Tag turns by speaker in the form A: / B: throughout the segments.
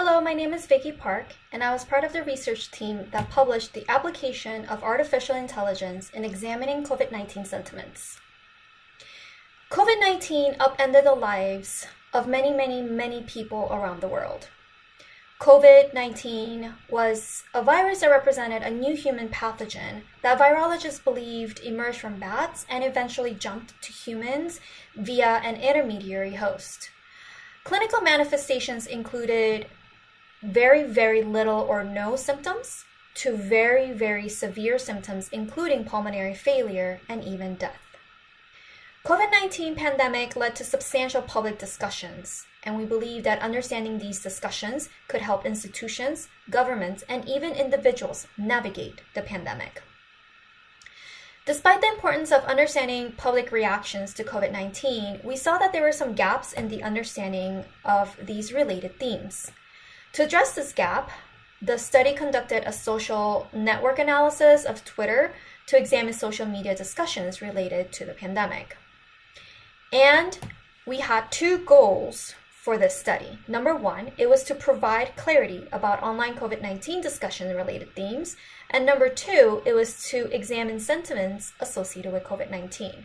A: Hello, my name is Vicky Park, and I was part of the research team that published the application of artificial intelligence in examining COVID-19 sentiments. COVID-19 upended the lives of many people around the world. COVID-19 was a virus that represented a new human pathogen that virologists believed emerged from bats and eventually jumped to humans via an intermediary host. Clinical manifestations included very little or no symptoms to very severe symptoms, including pulmonary failure and even death. COVID-19 pandemic led to substantial public discussions, and we believe that understanding these discussions could help institutions, governments, and even individuals navigate the pandemic. Despite the importance of understanding public reactions to COVID-19, we saw that there were some gaps in the understanding of these related themes. To address this gap, the study conducted a social network analysis of Twitter to examine social media discussions related to the pandemic. And we had two goals for this study. Number one, it was to provide clarity about online COVID-19 discussion-related themes. And number two, it was to examine sentiments associated with COVID-19.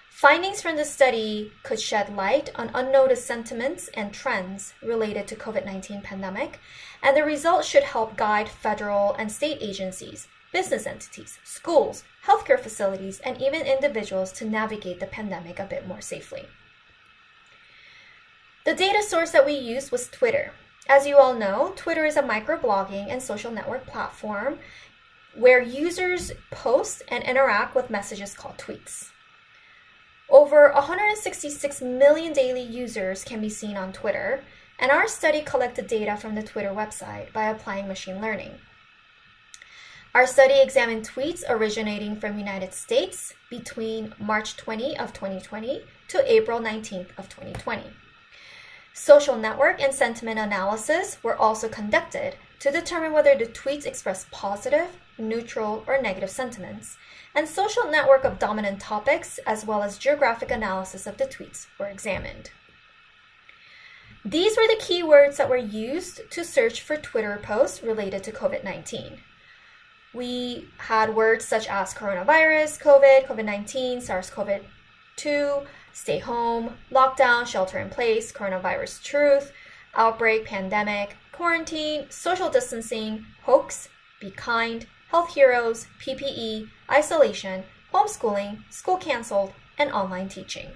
A: Findings from the study could shed light on unnoticed sentiments and trends related to COVID-19 pandemic, and the results should help guide federal and state agencies, business entities, schools, healthcare facilities, and even individuals to navigate the pandemic a bit more safely. The data source that we used was Twitter. As you all know, Twitter is a microblogging and social network platform where users post and interact with messages called tweets. Over 166 million daily users can be seen on Twitter, and our study collected data from the Twitter website by applying machine learning. Our study examined tweets originating from United States between March 20 of 2020 to April 19th of 2020. Social network and sentiment analysis were also conducted to determine whether the tweets express positive, neutral, or negative sentiments, and social network of dominant topics as well as geographic analysis of the tweets were examined. These were the keywords that were used to search for Twitter posts related to COVID-19. We had words such as coronavirus, COVID, COVID-19, SARS-CoV-2, stay home, lockdown, shelter in place, coronavirus truth, outbreak, pandemic, quarantine, social distancing, hoax, be kind, health heroes, PPE, isolation, homeschooling, school canceled, and online teaching.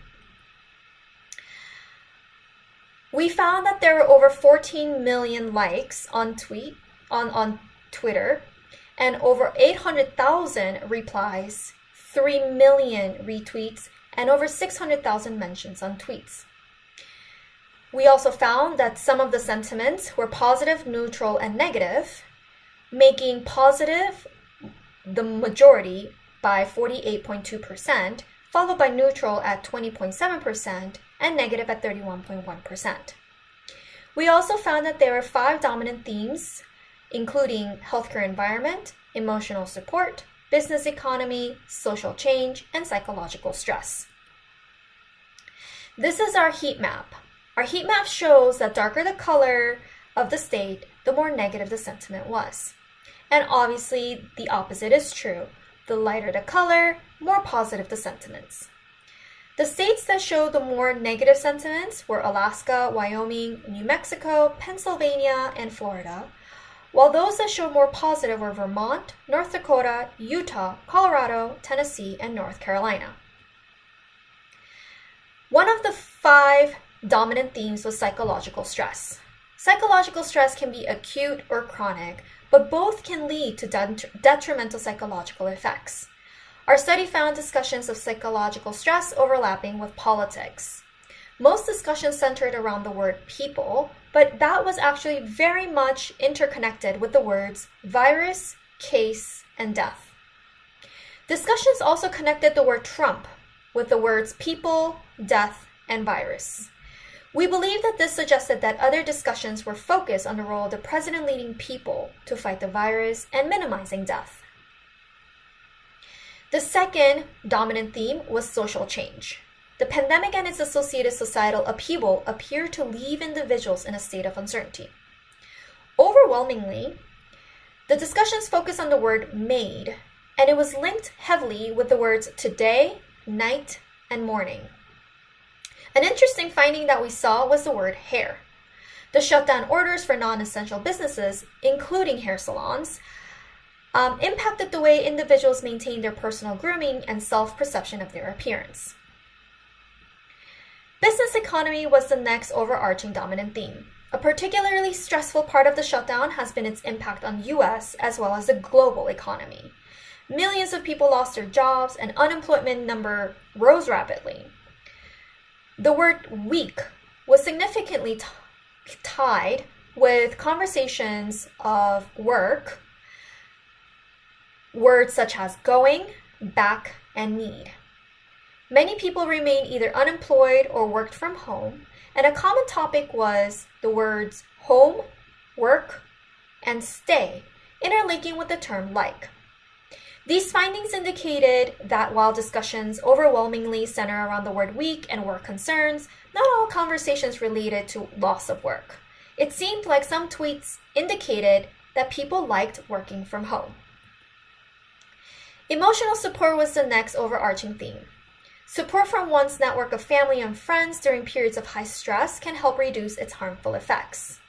A: We found that there were over 14 million likes on Twitter and over 800,000 replies, 3 million retweets, and over 600,000 mentions on tweets. We also found that some of the sentiments were positive, neutral, and negative, making positive the majority by 48.2%, followed by neutral at 20.7% and negative at 31.1%. We also found that there were 5 dominant themes, including healthcare environment, emotional support, business economy, social change, and psychological stress. This is our heat map. Our heat map shows that darker the color of the state, the more negative the sentiment was. And obviously, the opposite is true. The lighter the color, more positive the sentiments. The states that showed the more negative sentiments were Alaska, Wyoming, New Mexico, Pennsylvania, and Florida, while those that showed more positive were Vermont, North Dakota, Utah, Colorado, Tennessee, and North Carolina. One of the 5 dominant themes was psychological stress. Psychological stress can be acute or chronic, but both can lead to detrimental psychological effects. Our study found discussions of psychological stress overlapping with politics. Most discussions centered around the word people, but that was actually very much interconnected with the words virus, case, and death. Discussions also connected the word Trump with the words people, death, and virus. We believe that this suggested that other discussions were focused on the role of the president leading people to fight the virus and minimizing death. The second dominant theme was social change. The pandemic and its associated societal upheaval appear to leave individuals in a state of uncertainty. Overwhelmingly, the discussions focused on the word made, and it was linked heavily with the words today, night, and morning. An interesting finding that we saw was the word hair. The shutdown orders for non-essential businesses, including hair salons, impacted the way individuals maintain their personal grooming and self-perception of their appearance. Business economy was the next overarching dominant theme. A particularly stressful part of the shutdown has been its impact on US as well as the global economy. Millions of people lost their jobs and unemployment number rose rapidly. The word week was significantly tied with conversations of work, words such as going, back, and need. Many people remained either unemployed or worked from home, and a common topic was the words home, work, and stay, interlinking with the term like. These findings indicated that while discussions overwhelmingly center around the word week and work concerns, not all conversations related to loss of work. It seemed like some tweets indicated that people liked working from home. Emotional support was the next overarching theme. Support from one's network of family and friends during periods of high stress can help reduce its harmful effects.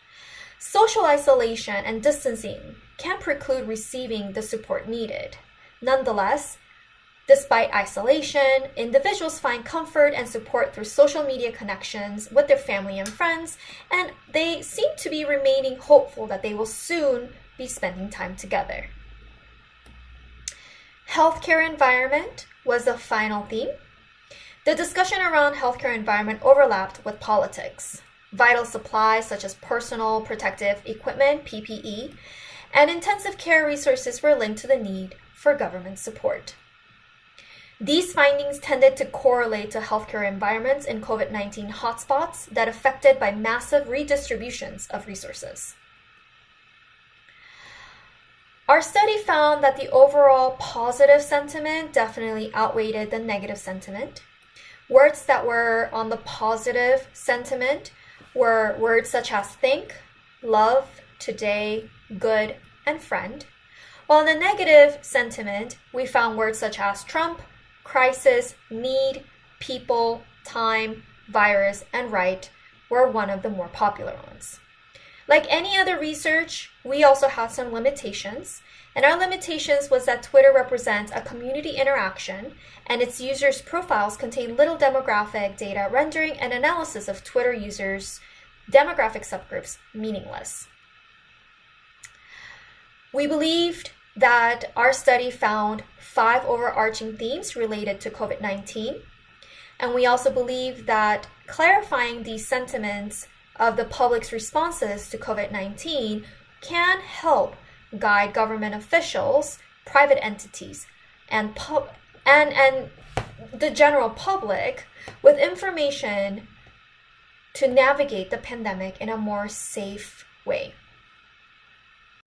A: Social isolation and distancing can preclude receiving the support needed. Nonetheless, despite isolation, individuals find comfort and support through social media connections with their family and friends, and they seem to be remaining hopeful that they will soon be spending time together. Healthcare environment was the final theme. The discussion around healthcare environment overlapped with politics. Vital supplies such as personal protective equipment, PPE, and intensive care resources were linked to the need for government support. These findings tended to correlate to healthcare environments in COVID-19 hotspots that affected by massive redistributions of resources. Our study found that the overall positive sentiment definitely outweighed the negative sentiment. Words that were on the positive sentiment were words such as think, love, today, good, and friend. While in the negative sentiment, we found words such as Trump, crisis, need, people, time, virus, and right were one of the more popular ones. Like any other research, we also had some limitations, and our limitations was that Twitter represents a community interaction, and its users' profiles contain little demographic data, rendering an analysis of Twitter users' demographic subgroups meaningless. We believed that our study found 5 overarching themes related to COVID-19, and we also believe that clarifying these sentiments of the public's responses to COVID-19 can help guide government officials, private entities, and the general public with information to navigate the pandemic in a more safe way.